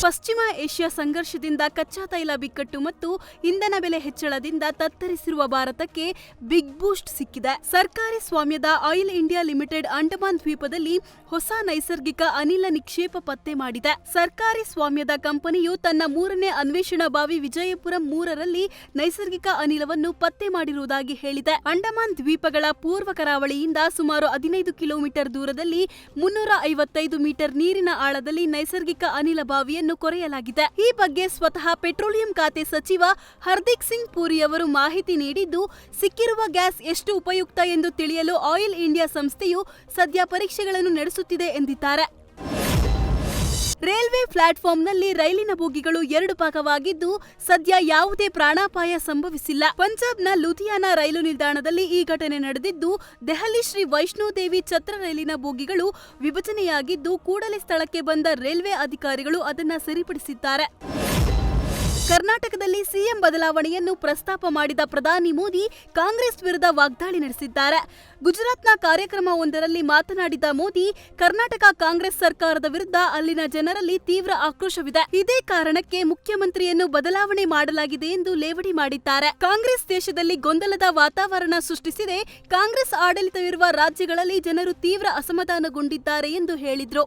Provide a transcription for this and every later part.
ಪಶ್ಚಿಮ ಏಷ್ಯಾ ಸಂಘರ್ಷದಿಂದ ಕಚ್ಚಾ ತೈಲ ಬಿಕ್ಕಟ್ಟು ಮತ್ತು ಇಂಧನ ಬೆಲೆ ಹೆಚ್ಚಳದಿಂದ ತತ್ತರಿಸಿರುವ ಭಾರತಕ್ಕೆ ಬಿಗ್ ಬೂಸ್ಟ್ ಸಿಕ್ಕಿದೆ. ಸರ್ಕಾರಿ ಸ್ವಾಮ್ಯದ ಆಯಿಲ್ ಇಂಡಿಯಾ ಲಿಮಿಟೆಡ್ ಅಂಡಮಾನ್ ದ್ವೀಪದಲ್ಲಿ ಹೊಸ ನೈಸರ್ಗಿಕ ಅನಿಲ ನಿಕ್ಷೇಪ ಪತ್ತೆ ಮಾಡಿದೆ. ಸರ್ಕಾರಿ ಸ್ವಾಮ್ಯದ ಕಂಪನಿಯು ತನ್ನ 3ನೇ ಅನ್ವೇಷಣಾ ಬಾವಿ ವಿಜಯಪುರಂ 3ರಲ್ಲಿ ನೈಸರ್ಗಿಕ ಅನಿಲವನ್ನು ಪತ್ತೆ ಮಾಡಿರುವುದಾಗಿ ಹೇಳಿದೆ. ಅಂಡಮಾನ್ ದ್ವೀಪಗಳ ಪೂರ್ವ ಕರಾವಳಿಯಿಂದ ಸುಮಾರು 15 ಕಿಲೋಮೀಟರ್ ದೂರದಲ್ಲಿ 355 ಮೀಟರ್ ನೀರಿನ ಆಳದಲ್ಲಿ ನೈಸರ್ಗಿಕ ಅನಿಲ ಬಾವಿಯನ್ನು ಕೊರೆಯಲಾಗಿದೆ. ಈ ಬಗ್ಗೆ ಸ್ವತಃ ಪೆಟ್ರೋಲಿಯಂ ಖಾತೆ ಸಚಿವ ಹರ್ದೀಪ್ ಸಿಂಗ್ ಪುರಿ ಅವರು ಮಾಹಿತಿ ನೀಡಿದ್ದು, ಸಿಕ್ಕಿರುವ ಗ್ಯಾಸ್ ಎಷ್ಟು ಉಪಯುಕ್ತ ಎಂದು ತಿಳಿಯಲು ಆಯಿಲ್ ಇಂಡಿಯಾ ಸಂಸ್ಥೆಯು ಸದ್ಯ ಪರೀಕ್ಷೆಗಳನ್ನು ನಡೆಸುತ್ತಿದೆ ಎಂದಿದ್ದಾರೆ. ರೈಲ್ವೆ ಪ್ಲಾಟ್ಫಾರ್ಮ್ನಲ್ಲಿ ರೈಲಿನ ಬೋಗಿಗಳು 2 ಭಾಗವಾಗಿದ್ದು, ಸದ್ಯ ಯಾವುದೇ ಪ್ರಾಣಾಪಾಯ ಸಂಭವಿಸಿಲ್ಲ. ಪಂಜಾಬ್ನ ಲುಧಿಯಾನ ರೈಲು ನಿಲ್ದಾಣದಲ್ಲಿ ಈ ಘಟನೆ ನಡೆದಿದ್ದು, ದೆಹಲಿ ಶ್ರೀ ವೈಷ್ಣೋದೇವಿ ಛತ್ರ ರೈಲಿನ ಬೋಗಿಗಳು ವಿಭಜನೆಯಾಗಿದ್ದು, ಕೂಡಲೇ ಸ್ಥಳಕ್ಕೆ ಬಂದ ರೈಲ್ವೆ ಅಧಿಕಾರಿಗಳು ಅದನ್ನು ಸರಿಪಡಿಸಿದ್ದಾರೆ. ಕರ್ನಾಟಕದಲ್ಲಿ ಸಿಎಂ ಬದಲಾವಣೆಯನ್ನು ಪ್ರಸ್ತಾಪ ಮಾಡಿದ ಪ್ರಧಾನಿ ಮೋದಿ ಕಾಂಗ್ರೆಸ್ ವಿರುದ್ಧ ವಾಗ್ದಾಳಿ ನಡೆಸಿದ್ದಾರೆ. ಗುಜರಾತ್ನ ಕಾರ್ಯಕ್ರಮವೊಂದರಲ್ಲಿ ಮಾತನಾಡಿದ ಮೋದಿ, ಕರ್ನಾಟಕ ಕಾಂಗ್ರೆಸ್ ಸರ್ಕಾರದ ವಿರುದ್ಧ ಅಲ್ಲಿನ ಜನರಲ್ಲಿ ತೀವ್ರ ಆಕ್ರೋಶವಿದೆ. ಇದೇ ಕಾರಣಕ್ಕೆ ಮುಖ್ಯಮಂತ್ರಿಯನ್ನು ಬದಲಾವಣೆ ಮಾಡಲಾಗಿದೆ ಎಂದು ಲೇವಡಿ ಮಾಡಿದ್ದಾರೆ. ಕಾಂಗ್ರೆಸ್ ದೇಶದಲ್ಲಿ ಗೊಂದಲದ ವಾತಾವರಣ ಸೃಷ್ಟಿಸಿದೆ. ಕಾಂಗ್ರೆಸ್ ಆಡಳಿತವಿರುವ ರಾಜ್ಯಗಳಲ್ಲಿ ಜನರು ತೀವ್ರ ಅಸಮಾಧಾನಗೊಂಡಿದ್ದಾರೆ ಎಂದು ಹೇಳಿದರು.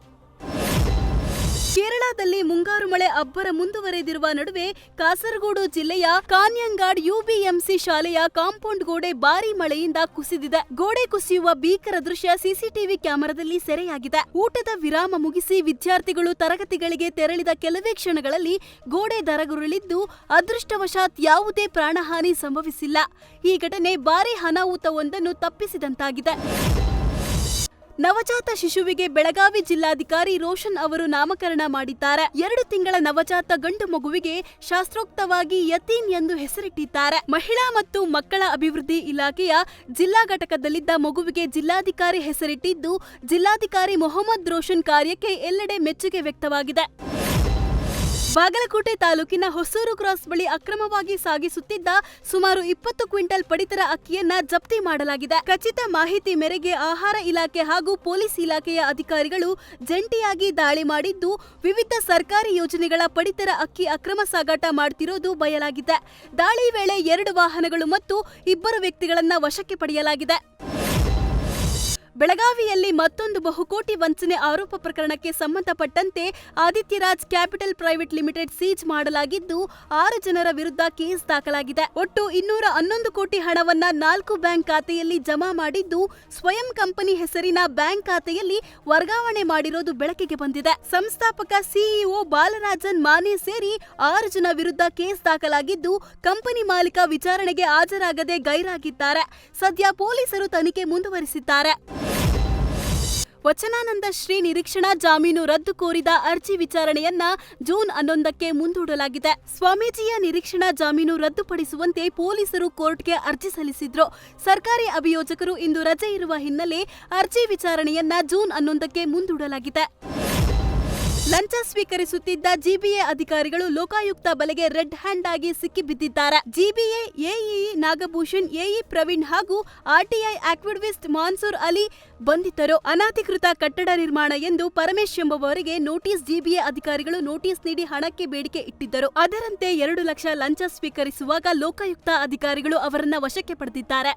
ಕೇರಳದಲ್ಲಿ ಮುಂಗಾರು ಮಳೆ ಅಬ್ಬರ ಮುಂದುವರೆದಿರುವ ನಡುವೆ ಕಾಸರಗೋಡು ಜಿಲ್ಲೆಯ ಕಾನ್ಯಂಗಾಡ್ ಯುಬಿಎಂಸಿ ಶಾಲೆಯ ಕಾಂಪೌಂಡ್ ಗೋಡೆ ಭಾರೀ ಮಳೆಯಿಂದ ಕುಸಿದಿದೆ. ಗೋಡೆ ಕುಸಿಯುವ ಭೀಕರ ದೃಶ್ಯ ಸಿಸಿಟಿವಿ ಕ್ಯಾಮೆರಾದಲ್ಲಿ ಸೆರೆಯಾಗಿದೆ. ಊಟದ ವಿರಾಮ ಮುಗಿಸಿ ವಿದ್ಯಾರ್ಥಿಗಳು ತರಗತಿಗಳಿಗೆ ತೆರಳಿದ ಕೆಲವೇ ಕ್ಷಣಗಳಲ್ಲಿ ಗೋಡೆ ಧರೆಗುರುಳಿದ್ದು, ಅದೃಷ್ಟವಶಾತ್ ಯಾವುದೇ ಪ್ರಾಣಹಾನಿ ಸಂಭವಿಸಿಲ್ಲ. ಈ ಘಟನೆ ಭಾರೀ ಅನಾಹುತವೊಂದನ್ನು ತಪ್ಪಿಸಿದಂತಾಗಿದೆ. ನವಜಾತ ಶಿಶುವಿಗೆ ಬೆಳಗಾವಿ ಜಿಲ್ಲಾಧಿಕಾರಿ ರೋಷನ್ ಅವರು ನಾಮಕರಣ ಮಾಡಿದ್ದಾರೆ. 2 ತಿಂಗಳ ನವಜಾತ ಗಂಡು ಮಗುವಿಗೆ ಶಾಸ್ತ್ರೋಕ್ತವಾಗಿ ಯತೀನ್ ಎಂದು ಹೆಸರಿಟ್ಟಿದ್ದಾರೆ. ಮಹಿಳಾ ಮತ್ತು ಮಕ್ಕಳ ಅಭಿವೃದ್ಧಿ ಇಲಾಖೆಯ ಜಿಲ್ಲಾ ಘಟಕದಲ್ಲಿದ್ದ ಮಗುವಿಗೆ ಜಿಲ್ಲಾಧಿಕಾರಿ ಹೆಸರಿಟ್ಟಿದ್ದು, ಜಿಲ್ಲಾಧಿಕಾರಿ ಮೊಹಮ್ಮದ್ ರೋಷನ್ ಕಾರ್ಯಕ್ಕೆ ಎಲ್ಲೆಡೆ ಮೆಚ್ಚುಗೆ ವ್ಯಕ್ತವಾಗಿದೆ. ಬಾಗಲಕೋಟೆ ತಾಲೂಕಿನ ಹೊಸೂರು ಕ್ರಾಸ್ ಬಳಿ ಅಕ್ರಮವಾಗಿ ಸಾಗಿಸುತ್ತಿದ್ದ ಸುಮಾರು 20 ಕ್ವಿಂಟಲ್ ಪಡಿತರ ಅಕ್ಕಿಯನ್ನ ಜಪ್ತಿ ಮಾಡಲಾಗಿದೆ. ಖಚಿತ ಮಾಹಿತಿ ಮೇರೆಗೆ ಆಹಾರ ಇಲಾಖೆ ಹಾಗೂ ಪೊಲೀಸ್ ಇಲಾಖೆಯ ಅಧಿಕಾರಿಗಳು ಜಂಟಿಯಾಗಿ ದಾಳಿ ಮಾಡಿದ್ದು, ವಿವಿಧ ಸರ್ಕಾರಿ ಯೋಜನೆಗಳ ಪಡಿತರ ಅಕ್ಕಿ ಅಕ್ರಮ ಸಾಗಾಟ ಮಾಡುತ್ತಿರುವುದು ಬಯಲಾಗಿದೆ. ದಾಳಿ ವೇಳೆ 2 ವಾಹನಗಳು ಮತ್ತು 2 ವ್ಯಕ್ತಿಗಳನ್ನ ವಶಕ್ಕೆ ಪಡೆಯಲಾಗಿದೆ. ಬೆಳಗಾವಿಯಲ್ಲಿ ಮತ್ತೊಂದು ಬಹುಕೋಟಿ ವಂಚನೆ ಆರೋಪ ಪ್ರಕರಣಕ್ಕೆ ಸಂಬಂಧಪಟ್ಟಂತೆ ಆದಿತ್ಯರಾಜ್ ಕ್ಯಾಪಿಟಲ್ ಪ್ರೈವೇಟ್ ಲಿಮಿಟೆಡ್ ಸೀಜ್ ಮಾಡಲಾಗಿದ್ದು, 6 ಜನರ ವಿರುದ್ಧ ಕೇಸ್ ದಾಖಲಾಗಿದೆ. ಒಟ್ಟು 211 ಕೋಟಿ ಹಣವನ್ನ 4 ಬ್ಯಾಂಕ್ ಖಾತೆಯಲ್ಲಿ ಜಮಾ ಮಾಡಿದ್ದು, ಸ್ವಯಂ ಕಂಪನಿ ಹೆಸರಿನ ಬ್ಯಾಂಕ್ ಖಾತೆಯಲ್ಲಿ ವರ್ಗಾವಣೆ ಮಾಡಿರೋದು ಬೆಳಕಿಗೆ ಬಂದಿದೆ. ಸಂಸ್ಥಾಪಕ ಸಿಇಒ ಬಾಲರಾಜನ್ ಮಾನೆ ಸೇರಿ 6 ಜನ ವಿರುದ್ಧ ಕೇಸ್ ದಾಖಲಾಗಿದ್ದು, ಕಂಪನಿ ಮಾಲೀಕ ವಿಚಾರಣೆಗೆ ಹಾಜರಾಗದೆ ಗೈರಾಗಿದ್ದಾರೆ. ಸದ್ಯ ಪೊಲೀಸರು ತನಿಖೆ ಮುಂದುವರಿಸಿದ್ದಾರೆ. ವಚನಾನಂದ ಶ್ರೀ ನಿರೀಕ್ಷಣಾ ಜಾಮೀನು ರದ್ದು ಕೋರಿದ ಅರ್ಜಿ ವಿಚಾರಣೆಯನ್ನ ಜೂನ್ 11ಕ್ಕೆ ಮುಂದೂಡಲಾಗಿದೆ. ಸ್ವಾಮೀಜಿಯ ನಿರೀಕ್ಷಣಾ ಜಾಮೀನು ರದ್ದುಪಡಿಸುವಂತೆ ಪೊಲೀಸರು ಕೋರ್ಟ್ಗೆ ಅರ್ಜಿ ಸಲ್ಲಿಸಿದ್ರು. ಸರ್ಕಾರಿ ಅಭಿಯೋಜಕರು ಇಂದು ರಜೆ ಇರುವ ಹಿನ್ನೆಲೆ ಅರ್ಜಿ ವಿಚಾರಣೆಯನ್ನ ಜೂನ್ 11ಕ್ಕೆ ಮುಂದೂಡಲಾಗಿದೆ. ಲಂಚ ಸ್ವೀಕರಿಸುತ್ತಿದ್ದ ಜಿಬಿಎ ಅಧಿಕಾರಿಗಳು ಲೋಕಾಯುಕ್ತ ಬಲೆಗೆ ರೆಡ್ ಹ್ಯಾಂಡ್ ಆಗಿ ಸಿಕ್ಕಿಬಿದ್ದಿದ್ದಾರೆ. GBA AEE Nagabhushan, AE Praveen ಹಾಗೂ ಆರ್ಟಿಐ ಆಕ್ವಿಡಿಸ್ಟ್ ಮಾನ್ಸೂರ್ ಅಲಿ ಬಂಧಿತರು. ಅನಧಿಕೃತ ಕಟ್ಟಡ ನಿರ್ಮಾಣ ಎಂದು ಪರಮೇಶ್ ಎಂಬುವವರಿಗೆ ನೋಟಿಸ್ ಜಿಬಿಎ ಅಧಿಕಾರಿಗಳು ನೋಟಿಸ್ ನೀಡಿ ಹಣಕ್ಕೆ ಬೇಡಿಕೆ ಇಟ್ಟಿದ್ದರು. ಅದರಂತೆ 2 ಲಕ್ಷ ಲಂಚ ಸ್ವೀಕರಿಸುವಾಗ ಲೋಕಾಯುಕ್ತ ಅಧಿಕಾರಿಗಳು ಅವರನ್ನ ವಶಕ್ಕೆ ಪಡೆದಿದ್ದಾರೆ.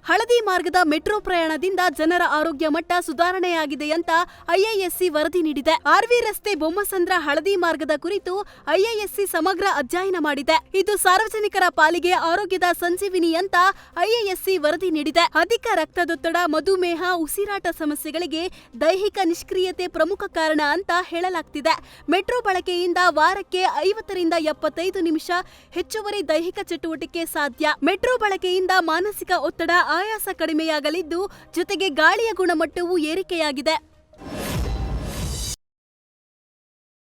ಹಳದಿ ಮಾರ್ಗದ ಮೆಟ್ರೋ ಪ್ರಯಾಣದಿಂದ ಜನರ ಆರೋಗ್ಯ ಮಟ್ಟ ಸುಧಾರಣೆಯಾಗಿದೆ ಅಂತ ಐಐಎಸ್ಸಿ ವರದಿ ನೀಡಿದೆ. ಆರ್ವಿ ರಸ್ತೆ ಬೊಮ್ಮಸಂದ್ರ ಹಳದಿ ಮಾರ್ಗದ ಕುರಿತು ಐಐಎಸ್ಸಿ ಸಮಗ್ರ ಅಧ್ಯಯನ ಮಾಡಿದೆ. ಇದು ಸಾರ್ವಜನಿಕರ ಪಾಲಿಗೆ ಆರೋಗ್ಯದ ಸಂಜೀವಿನಿ ಅಂತ ಐಐಎಸ್ಸಿ ವರದಿ ನೀಡಿದೆ. ಅಧಿಕ ರಕ್ತದೊತ್ತಡ, ಮಧುಮೇಹ, ಉಸಿರಾಟ ಸಮಸ್ಯೆಗಳಿಗೆ ದೈಹಿಕ ನಿಷ್ಕ್ರಿಯತೆ ಪ್ರಮುಖ ಕಾರಣ ಅಂತ ಹೇಳಲಾಗ್ತಿದೆ. ಮೆಟ್ರೋ ಬಳಕೆಯಿಂದ ವಾರಕ್ಕೆ 50 ರಿಂದ 75 ನಿಮಿಷ ಹೆಚ್ಚುವರಿ ದೈಹಿಕ ಚಟುವಟಿಕೆ ಸಾಧ್ಯ. ಮೆಟ್ರೋ ಬಳಕೆಯಿಂದ ಮಾನಸಿಕ ಒತ್ತಡ, ಆಯಾಸ ಕಡಿಮೆಯಾಗಲಿದ್ದು, ಜೊತೆಗೆ ಗಾಳಿಯ ಗುಣಮಟ್ಟವೂ ಏರಿಕೆಯಾಗಿದೆ.